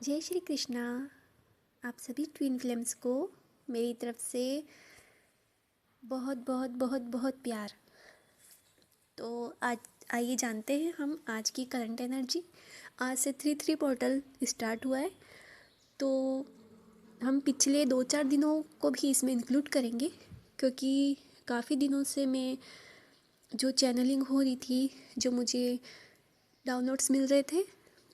जय श्री कृष्णा। आप सभी ट्विन फ्लेम्स को मेरी तरफ से बहुत बहुत बहुत बहुत प्यार। तो आज आइए जानते हैं हम आज की करंट एनर्जी। आज से 3-3 पोर्टल स्टार्ट हुआ है, तो हम पिछले 2-4 दिनों को भी इसमें इंक्लूड करेंगे, क्योंकि काफ़ी दिनों से मैं जो चैनलिंग हो रही थी, जो मुझे डाउनलोड्स मिल रहे थे,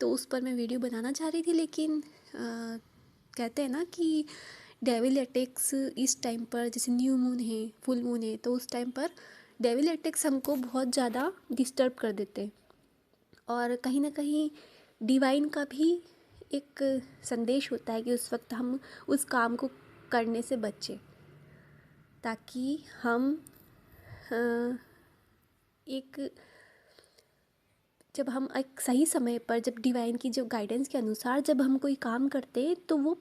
तो उस पर मैं वीडियो बनाना चाह रही थी, लेकिन कहते हैं ना कि डेविल अटैक्स इस टाइम पर, जैसे न्यू मून है, फुल मून है, तो उस टाइम पर डेविल अटैक्स हमको बहुत ज़्यादा डिस्टर्ब कर देते हैं। और कहीं ना कहीं डिवाइन का भी एक संदेश होता है कि उस वक्त हम उस काम को करने से बचें, ताकि हम अ, एक जब हम एक सही समय पर, जब डिवाइन की जो गाइडेंस के अनुसार जब हम कोई काम करते हैं, तो वो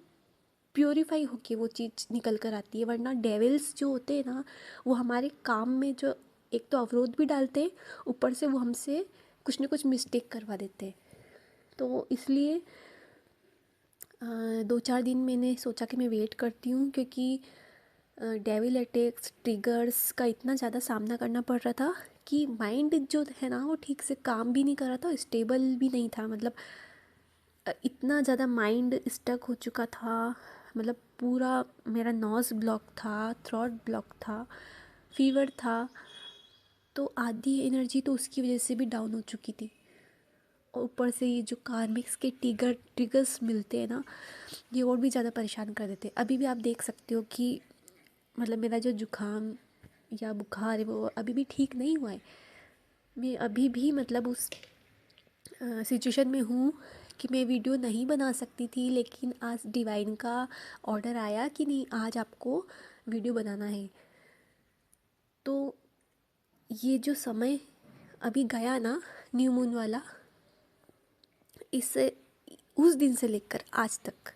प्योरीफाई होके वो चीज़ निकल कर आती है। वरना डेविल्स जो होते हैं ना, वो हमारे काम में जो एक तो अवरोध भी डालते हैं, ऊपर से वो हमसे कुछ ना कुछ मिस्टेक करवा देते हैं। तो इसलिए 2-4 दिन मैंने सोचा कि मैं वेट करती हूँ, क्योंकि डेविल अटैक्स ट्रिगर्स का इतना ज़्यादा सामना करना पड़ रहा था कि माइंड जो है ना, वो ठीक से काम भी नहीं कर रहा था, स्टेबल भी नहीं था। मतलब इतना ज़्यादा माइंड स्टक हो चुका था। मतलब पूरा मेरा नोज़ ब्लॉक था, थ्रोट ब्लॉक था, फीवर था। तो आधी एनर्जी तो उसकी वजह से भी डाउन हो चुकी थी। और ऊपर से ये जो कार्मिक्स के ट्रिगर्स मिलते हैं ना, ये और भी ज़्यादा परेशान कर देते हैं। अभी भी आप देख सकते हो कि मतलब मेरा जो जुकाम या बुखार है वो अभी भी ठीक नहीं हुआ है। मैं अभी भी मतलब उस सिचुएशन में हूँ कि मैं वीडियो नहीं बना सकती थी, लेकिन आज डिवाइन का ऑर्डर आया कि नहीं, आज आपको वीडियो बनाना है। तो ये जो समय अभी गया ना, न्यू मून वाला, इससे उस दिन से लेकर आज तक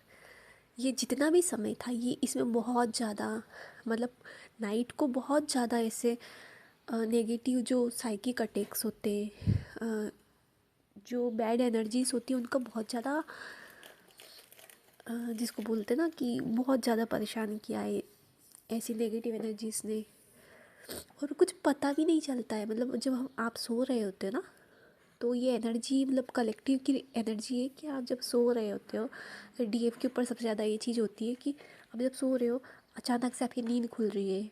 ये जितना भी समय था, ये इसमें बहुत ज़्यादा मतलब नाइट को बहुत ज़्यादा ऐसे नेगेटिव जो साइकिक अटैक्स होते हैं, जो बैड एनर्जीज होती हैं, उनका बहुत ज़्यादा जिसको बोलते हैं ना कि बहुत ज़्यादा परेशान किया है ऐसी नेगेटिव एनर्जीज ने। और कुछ पता भी नहीं चलता है, मतलब जब हम आप सो रहे होते हो ना, तो ये एनर्जी मतलब कलेक्टिव की एनर्जी है कि आप जब सो रहे होते हो, डीएफ के ऊपर सबसे ज़्यादा ये चीज़ होती है कि आप जब सो रहे हो, अचानक से आपकी नींद खुल रही है,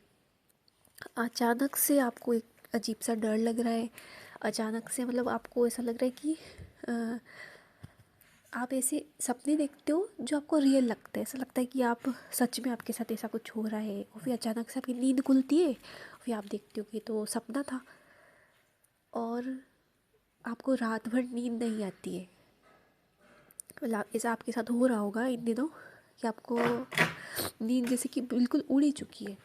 अचानक से आपको एक अजीब सा डर लग रहा है, अचानक से मतलब आपको ऐसा लग रहा है कि आप ऐसे सपने देखते हो जो आपको रियल लगता है। ऐसा लगता है कि आप सच में आपके साथ ऐसा कुछ हो रहा है, और फिर अचानक से आपकी नींद खुलती है, फिर आप देखते हो कि तो सपना था, और आपको रात भर नींद नहीं आती है। मतलब ऐसा आपके साथ हो रहा होगा इन दिनों कि आपको नींद जैसे कि बिल्कुल उड़ ही चुकी है।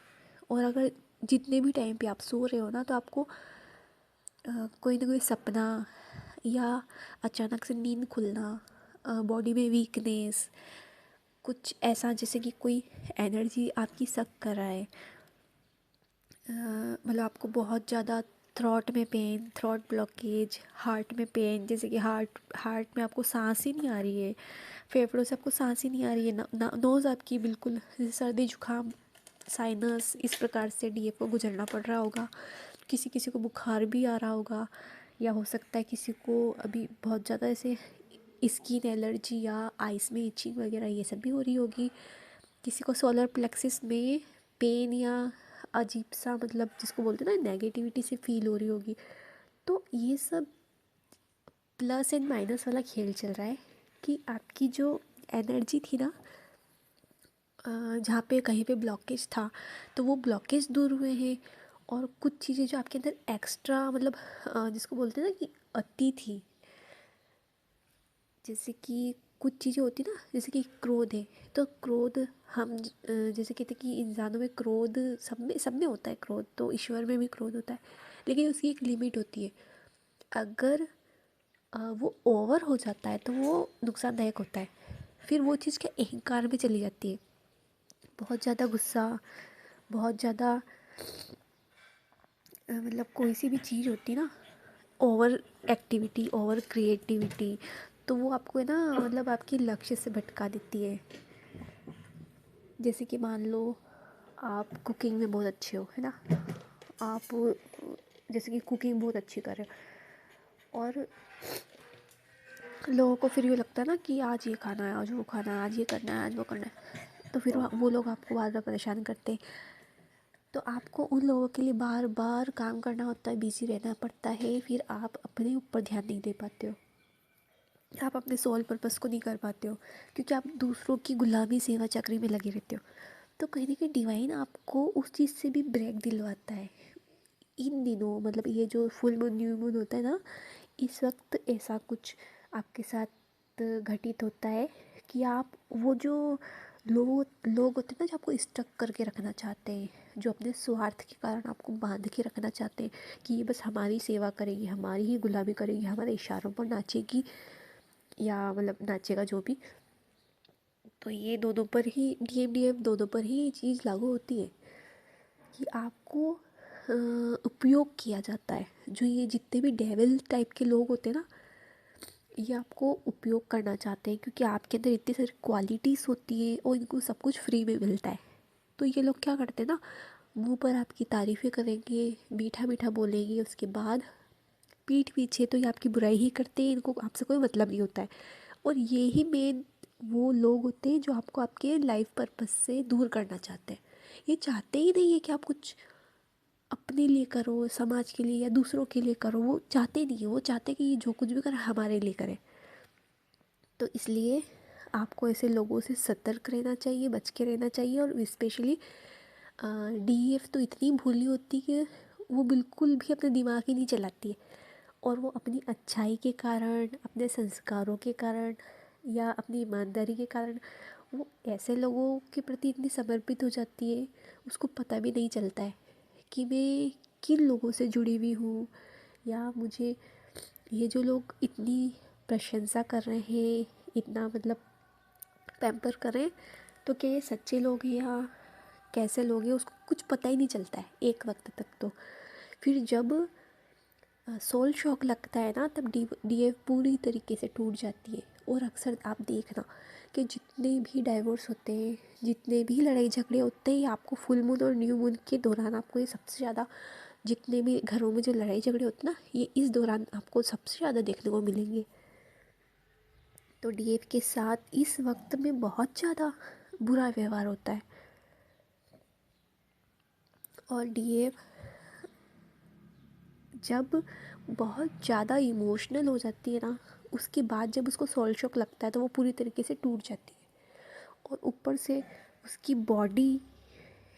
और अगर जितने भी टाइम पे आप सो रहे हो ना, तो आपको कोई ना कोई सपना या अचानक से नींद खुलना, बॉडी में वीकनेस, कुछ ऐसा जैसे कि कोई एनर्जी आपकी सक कर रहा है। मतलब आपको बहुत ज़्यादा थ्रॉट में पेन, थ्रॉट ब्लॉकेज, हार्ट में पेन, जैसे कि हार्ट में आपको सांस ही नहीं आ रही है, फेफड़ों से आपको सांस ही नहीं आ रही है, नोज़ आपकी बिल्कुल जैसे सर्दी जुकाम, साइनस, इस प्रकार से डीएफ को गुजरना पड़ रहा होगा। किसी किसी को बुखार भी आ रहा होगा, या हो सकता है किसी को अभी बहुत ज़्यादा ऐसे स्किन एलर्जी या आइस में इचिंग वगैरह ये सब भी हो रही होगी। किसी को सोलर प्लेक्सिस में पेन या अजीब सा मतलब जिसको बोलते हैं ना नेगेटिविटी से फील हो रही होगी। तो ये सब प्लस एंड माइनस वाला खेल चल रहा है कि आपकी जो एनर्जी थी ना, जहाँ पे कहीं पे ब्लॉकेज था, तो वो ब्लॉकेज दूर हुए हैं। और कुछ चीज़ें जो आपके अंदर एक्स्ट्रा मतलब जिसको बोलते हैं ना कि अति थी, जैसे कि कुछ चीज़ें होती ना, जैसे कि क्रोध है, तो क्रोध हम जैसे कहते हैं कि इंसानों में क्रोध, सब में होता है क्रोध, तो ईश्वर में भी क्रोध होता है, लेकिन उसकी एक लिमिट होती है। अगर वो ओवर हो जाता है तो वो नुकसानदायक होता है, फिर वो चीज़ क्या अहंकार में चली जाती है। बहुत ज़्यादा गुस्सा, बहुत ज़्यादा मतलब कोई सी भी चीज़ होती ना, ओवर एक्टिविटी, ओवर क्रिएटिविटी, तो वो आपको है ना मतलब आपके लक्ष्य से भटका देती है। जैसे कि मान लो आप कुकिंग में बहुत अच्छे हो, है ना, आप जैसे कि कुकिंग बहुत अच्छी कर रहे हो और लोगों को फिर ये लगता है ना कि आज ये खाना है, आज वो खाना है, आज ये करना है, आज वो करना है, तो फिर वो लोग आपको बार बार परेशान करते हैं। तो आपको उन लोगों के लिए बार बार काम करना होता है, बिजी रहना पड़ता है, फिर आप अपने ऊपर ध्यान नहीं दे पाते हो, आप अपने सोल पर्पस को नहीं कर पाते हो, क्योंकि आप दूसरों की गुलामी सेवा चक्री में लगे रहते हो। तो कहीं ना कहीं डिवाइन आपको उस चीज़ से भी ब्रेक दिलवाता है इन दिनों। मतलब ये जो फुल मून न्यू मून होता है ना, इस वक्त ऐसा कुछ आपके साथ घटित होता है कि आप वो जो लोग होते हैं ना, जो आपको स्टक करके रखना चाहते हैं, जो अपने स्वार्थ के कारण आपको बांध के रखना चाहते हैं कि ये बस हमारी सेवा करेगी, हमारी ही गुलामी करेगी, हमारे इशारों पर नाचेगी या मतलब नाचेगा जो भी, तो ये दोनों पर ही DMDF दोनों पर ही ये चीज़ लागू होती है कि आपको उपयोग किया जाता है। जो ये जितने भी डेविल टाइप के लोग होते हैं ना, ये आपको उपयोग करना चाहते हैं क्योंकि आपके अंदर इतनी सारी क्वालिटीज़ होती है और इनको सब कुछ फ्री में मिलता है। तो ये लोग क्या करते हैं ना, मुंह पर आपकी तारीफ़ें करेंगे, मीठा मीठा बोलेंगे, उसके बाद पीठ पीछे तो ये आपकी बुराई ही करते हैं, इनको आपसे कोई मतलब नहीं होता है। और ये ही मेन वो लोग होते हैं जो आपको आपके लाइफ पर्पस से दूर करना चाहते हैं। ये चाहते ही नहीं है कि आप कुछ अपने लिए करो, समाज के लिए या दूसरों के लिए करो, वो चाहते नहीं है। वो चाहते कि ये जो कुछ भी करे हमारे लिए करे। तो इसलिए आपको ऐसे लोगों से सतर्क रहना चाहिए, बच के रहना चाहिए। और स्पेशली DEF तो इतनी भोली होती है कि वो बिल्कुल भी अपने दिमाग ही नहीं चलाती है, और वो अपनी अच्छाई के कारण, अपने संस्कारों के कारण या अपनी ईमानदारी के कारण वो ऐसे लोगों के प्रति इतनी समर्पित हो जाती है, उसको पता भी नहीं चलता है कि मैं किन लोगों से जुड़ी हुई हूँ, या मुझे ये जो लोग इतनी प्रशंसा कर रहे हैं, इतना मतलब पैम्पर कर रहे हैं, तो क्या ये सच्चे लोग हैं या कैसे लोग हैं, उसको कुछ पता ही नहीं चलता है एक वक्त तक। तो फिर जब सोल शॉक लगता है ना, तब DF पूरी तरीके से टूट जाती है। और अक्सर आप देखना कि जितने भी डाइवोर्स होते हैं, जितने भी लड़ाई झगड़े होते हैं, आपको फुल मून और न्यू मून के दौरान आपको ये सबसे ज़्यादा, जितने भी घरों में जो लड़ाई झगड़े होते हैं ना, ये इस दौरान आपको सबसे ज़्यादा देखने को मिलेंगे। तो DF के साथ इस वक्त में बहुत ज़्यादा बुरा व्यवहार होता है। और DF जब बहुत ज़्यादा इमोशनल हो जाती है ना, उसके बाद जब उसको सोल शॉक लगता है तो वो पूरी तरीके से टूट जाती है। और ऊपर से उसकी बॉडी,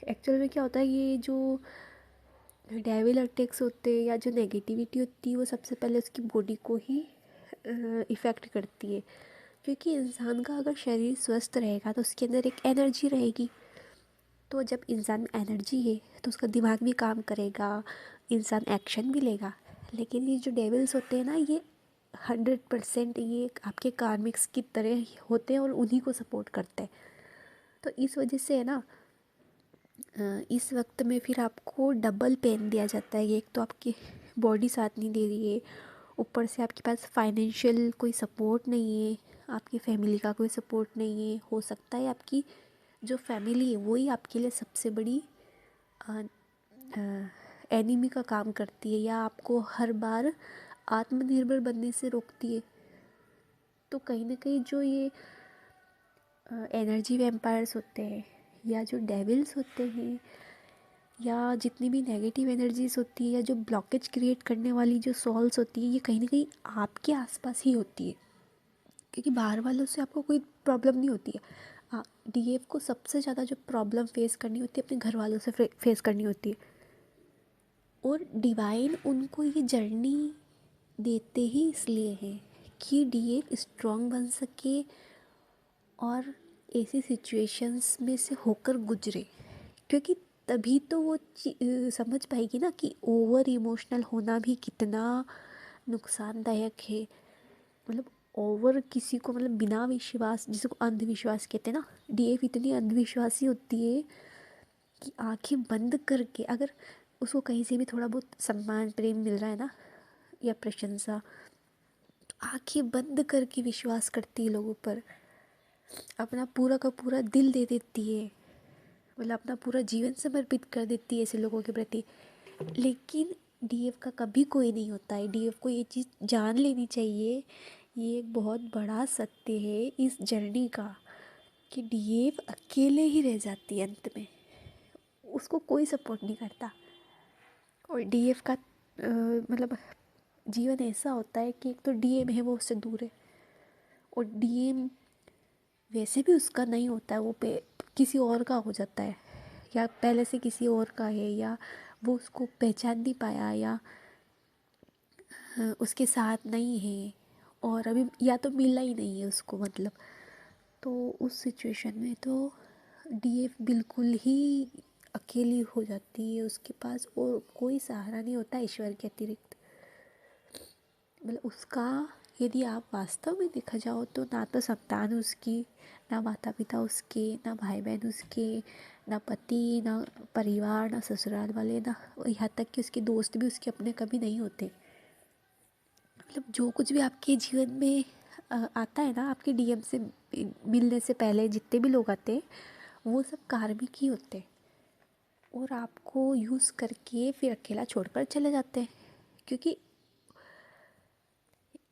एक्चुअल में क्या होता है, ये जो डेविल अटैक्स होते हैं या जो नेगेटिविटी होती है, वो सबसे पहले उसकी बॉडी को ही इफ़ेक्ट करती है। क्योंकि इंसान का अगर शरीर स्वस्थ रहेगा तो उसके अंदर एक एनर्जी रहेगी। तो जब इंसान में एनर्जी है तो उसका दिमाग भी काम करेगा, इंसान एक्शन भी लेगा। लेकिन ये जो डेविल्स होते हैं ना, ये 100% ये आपके कार्मिक्स की तरह होते हैं और उन्हीं को सपोर्ट करते हैं। तो इस वजह से है ना, इस वक्त में फिर आपको डबल पेन दिया जाता है। एक तो आपकी बॉडी साथ नहीं दे रही है, ऊपर से आपके पास फाइनेंशियल कोई सपोर्ट नहीं है, आपकी फैमिली का कोई सपोर्ट नहीं है। हो सकता है आपकी जो फैमिली है वही आपके लिए सबसे बड़ी एनिमी का काम करती है, या आपको हर बार आत्मनिर्भर बनने से रोकती है। तो कहीं ना कहीं जो ये एनर्जी वैम्पायर्स होते हैं, या जो डेविल्स होते हैं, या जितनी भी नेगेटिव एनर्जीज होती है, या जो ब्लॉकेज क्रिएट करने वाली जो सॉल्स होती है, ये कहीं ना कहीं आपके आसपास ही होती है। क्योंकि बाहर वालों से आपको कोई प्रॉब्लम नहीं होती है। DF को सबसे ज़्यादा जो प्रॉब्लम फेस करनी होती है अपने घर वालों से फेस करनी होती है। और डिवाइन उनको ये जर्नी देते ही इसलिए है कि DF स्ट्रॉन्ग बन सके और ऐसी सिचुएशंस में से होकर गुजरे। क्योंकि तभी तो वो समझ पाएगी ना कि ओवर इमोशनल होना भी कितना नुकसानदायक है। मतलब ओवर किसी को, मतलब बिना विश्वास, जिसको अंधविश्वास कहते हैं ना, DF इतनी अंधविश्वासी होती है कि आंखें बंद करके अगर उसको कहीं से भी थोड़ा बहुत सम्मान प्रेम मिल रहा है ना, या प्रशंसा, आंखें बंद करके विश्वास करती है लोगों पर, अपना पूरा का पूरा दिल दे देती है, मतलब अपना पूरा जीवन समर्पित कर देती है ऐसे लोगों के प्रति। लेकिन डीएफ का कभी कोई नहीं होता है। डीएफ को ये चीज़ जान लेनी चाहिए, ये एक बहुत बड़ा सत्य है इस जर्नी का, कि डीएफ अकेले ही रह जाती है अंत में, उसको कोई सपोर्ट नहीं करता। और डीएफ का मतलब जीवन ऐसा होता है कि एक तो डीएम है वो उससे दूर है, और डीएम वैसे भी उसका नहीं होता है, वो पे किसी और का हो जाता है, या पहले से किसी और का है, या वो उसको पहचान नहीं पाया, या उसके साथ नहीं है, और अभी या तो मिला ही नहीं है उसको, मतलब। तो उस सिचुएशन में तो डीएफ बिल्कुल ही अकेली हो जाती है, उसके पास और कोई सहारा नहीं होता ईश्वर के अतिरिक्त। मतलब उसका, यदि आप वास्तव में देखा जाओ तो ना तो संतान उसकी, ना माता पिता उसके, ना भाई बहन उसके, ना पति, ना परिवार, ना ससुराल वाले, ना यहाँ तक कि उसके दोस्त भी उसके अपने कभी नहीं होते। मतलब जो कुछ भी आपके जीवन में आता है ना, आपके डीएम से मिलने से पहले जितने भी लोग आते हैं वो सब कार्मिक ही होते हैं, और आपको यूज़ करके फिर अकेला छोड़कर चले जाते हैं। क्योंकि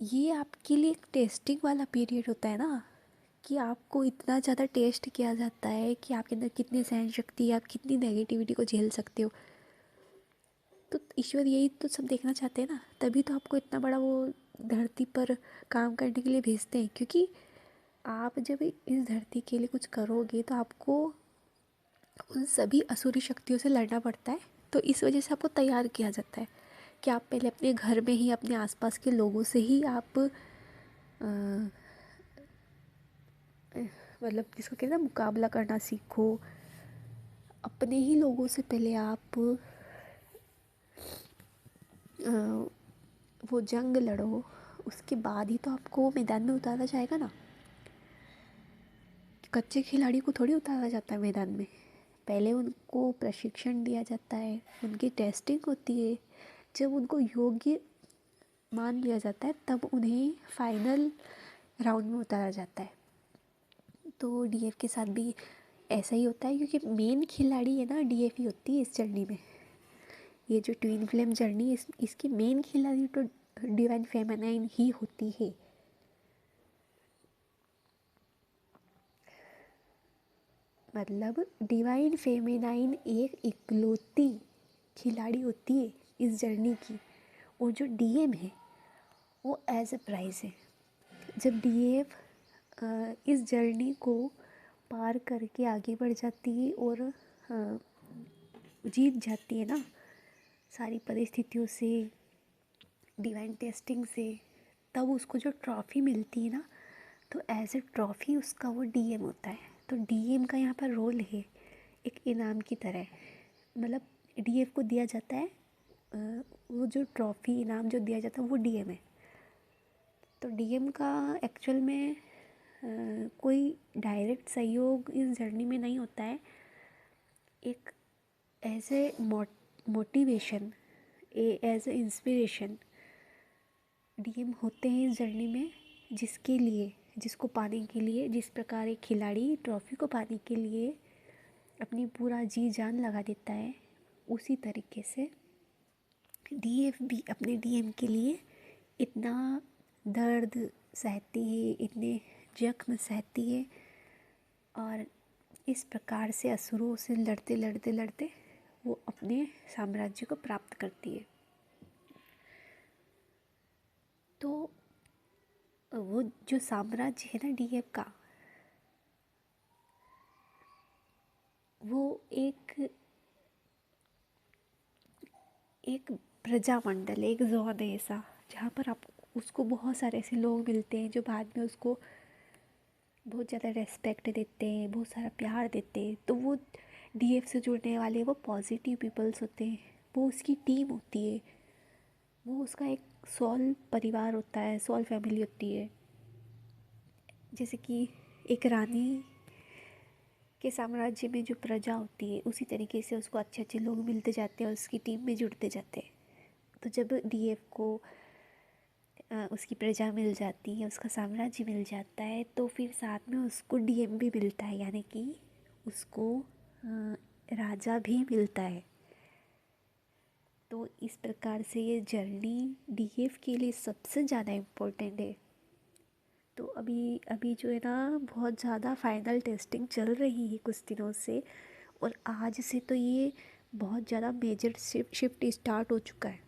ये आपके लिए एक टेस्टिंग वाला पीरियड होता है ना, कि आपको इतना ज़्यादा टेस्ट किया जाता है कि आपके अंदर कितनी सहन शक्ति है, आप कितनी नेगेटिविटी को झेल सकते हो। तो ईश्वर यही तो सब देखना चाहते हैं ना, तभी तो आपको इतना बड़ा वो धरती पर काम करने के लिए भेजते हैं। क्योंकि आप जब इस धरती के लिए कुछ करोगे तो आपको उन सभी असुरी शक्तियों से लड़ना पड़ता है। तो इस वजह से आपको तैयार किया जाता है कि आप पहले अपने घर में ही, अपने आसपास के लोगों से ही आप मतलब जिसको कहते हैं ना, मुकाबला करना सीखो। अपने ही लोगों से पहले आप वो जंग लड़ो, उसके बाद ही तो आपको मैदान में उतारा जाएगा ना। कच्चे खिलाड़ी को थोड़ी उतारा जाता है मैदान में, पहले उनको प्रशिक्षण दिया जाता है, उनकी टेस्टिंग होती है। जब उनको योग्य मान लिया जाता है तब उन्हें फाइनल राउंड में उतारा जाता है। तो डीएफ के साथ भी ऐसा ही होता है, क्योंकि मेन खिलाड़ी है ना डीएफ ही होती है इस जर्नी में। ये जो ट्विन फ्लेम जर्नी इसकी मेन खिलाड़ी तो डिवाइन फेमिनाइन ही होती है। मतलब डिवाइन फेमिनाइन एक इकलौती खिलाड़ी होती है इस जर्नी की, और जो डीएम है वो एज ए प्राइज है। जब डीएफ इस जर्नी को पार करके आगे बढ़ जाती है और जीत जाती है ना सारी परिस्थितियों से, डिवाइन टेस्टिंग से, तब उसको जो ट्रॉफ़ी मिलती है ना, तो एज ए ट्रॉफ़ी उसका वो डीएम होता है। तो डीएम का यहाँ पर रोल है एक इनाम की तरह। मतलब डीएफ को दिया जाता है वो जो ट्रॉफ़ी इनाम जो दिया जाता है वो डीएम है। तो डीएम का एक्चुअल में कोई डायरेक्ट सहयोग इस जर्नी में नहीं होता है। एक as a motivation, as a inspiration DM होते हैं इस जर्नी में, जिसके लिए, जिसको पाने के लिए, जिस प्रकार एक खिलाड़ी ट्रॉफ़ी को पाने के लिए अपनी पूरा जी जान लगा देता है, उसी तरीके से डीएफ भी अपने डीएम के लिए इतना दर्द सहती है, इतने जख्म सहती है, और इस प्रकार से असुरों से लड़ते लड़ते लड़ते वो अपने साम्राज्य को प्राप्त करती है। तो वो जो साम्राज्य है ना डीएफ का, वो एक एक प्रजामंडल, एक जोन है ऐसा, जहाँ पर आप उसको बहुत सारे ऐसे लोग मिलते हैं जो बाद में उसको बहुत ज़्यादा रेस्पेक्ट देते हैं, बहुत सारा प्यार देते हैं। तो वो डीएफ से जुड़ने वाले वो पॉजिटिव पीपल्स होते हैं, वो उसकी टीम होती है, वो उसका एक सॉल परिवार होता है, सॉल फैमिली होती है। जैसे कि एक रानी के साम्राज्य में जो प्रजा होती है, उसी तरीके से उसको अच्छे अच्छे लोग मिलते जाते हैं और उसकी टीम में जुड़ते जाते हैं। तो जब डीएफ को उसकी प्रजा मिल जाती है, उसका साम्राज्य मिल जाता है, तो फिर साथ में उसको डीएम भी मिलता है, यानी कि उसको राजा भी मिलता है। तो इस प्रकार से ये जर्नी डीएफ के लिए सबसे ज़्यादा इम्पोर्टेंट है। तो अभी अभी जो है ना बहुत ज़्यादा फाइनल टेस्टिंग चल रही है कुछ दिनों से, और आज से तो ये बहुत ज़्यादा मेजर शिफ्ट स्टार्ट हो चुका है।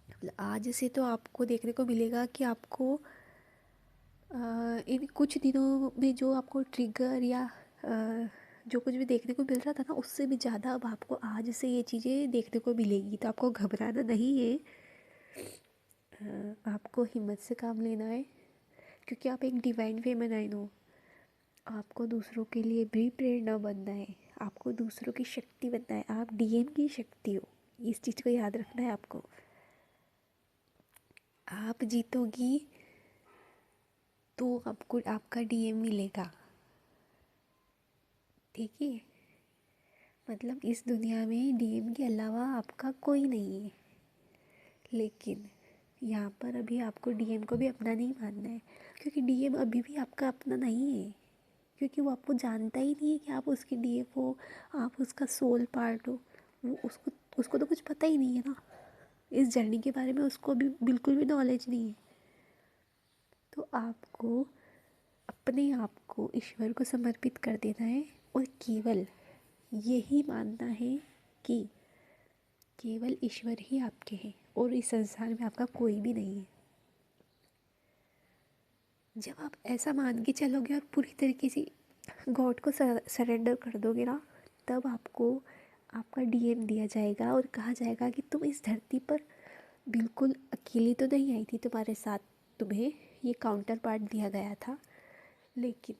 मतलब आज से तो आपको देखने को मिलेगा कि आपको इन कुछ दिनों में जो आपको ट्रिगर या जो कुछ भी देखने को मिल रहा था ना, उससे भी ज़्यादा अब आपको आज से ये चीज़ें देखने को मिलेगी। तो आपको घबराना नहीं है, आपको हिम्मत से काम लेना है, क्योंकि आप एक डिवाइन फेमिनाइन हो। आपको दूसरों के लिए भी प्रेरणा बनना है, आपको दूसरों की शक्ति बनना है, आप डीएम की शक्ति हो। इस चीज़ को याद रखना है आपको। आप जीतोगी तो आपको आपका डीएम मिलेगा, ठीक है। मतलब इस दुनिया में डीएम के अलावा आपका कोई नहीं है, लेकिन यहाँ पर अभी आपको डीएम को भी अपना नहीं मानना है, क्योंकि डीएम अभी भी आपका अपना नहीं है, क्योंकि वो आपको जानता ही नहीं है कि आप उसके डीएम हो, आप उसका सोल पार्ट हो। वो उसको तो कुछ पता ही नहीं है ना, इस जर्नी के बारे में उसको भी बिल्कुल भी नॉलेज नहीं है। तो आपको अपने आप को ईश्वर को समर्पित कर देना है, और केवल यही मानना है कि केवल ईश्वर ही आपके हैं और इस संसार में आपका कोई भी नहीं है। जब आप ऐसा मान के चलोगे और पूरी तरीके से गॉड को सरेंडर कर दोगे ना, तब आपको आपका डीएम दिया जाएगा और कहा जाएगा कि तुम इस धरती पर बिल्कुल अकेली तो नहीं आई थी, तुम्हारे साथ तुम्हें ये काउंटर पार्ट दिया गया था, लेकिन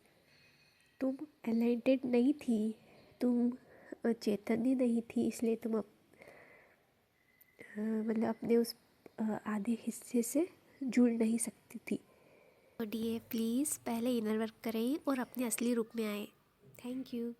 तुम एनलाइटेड नहीं थी, तुम चैतन्य नहीं थी, इसलिए तुम मतलब अपने उस आधे हिस्से से जुड़ नहीं सकती थी। तो डीए प्लीज़ पहले इनर वर्क करें और अपने असली रूप में आए। Thank you.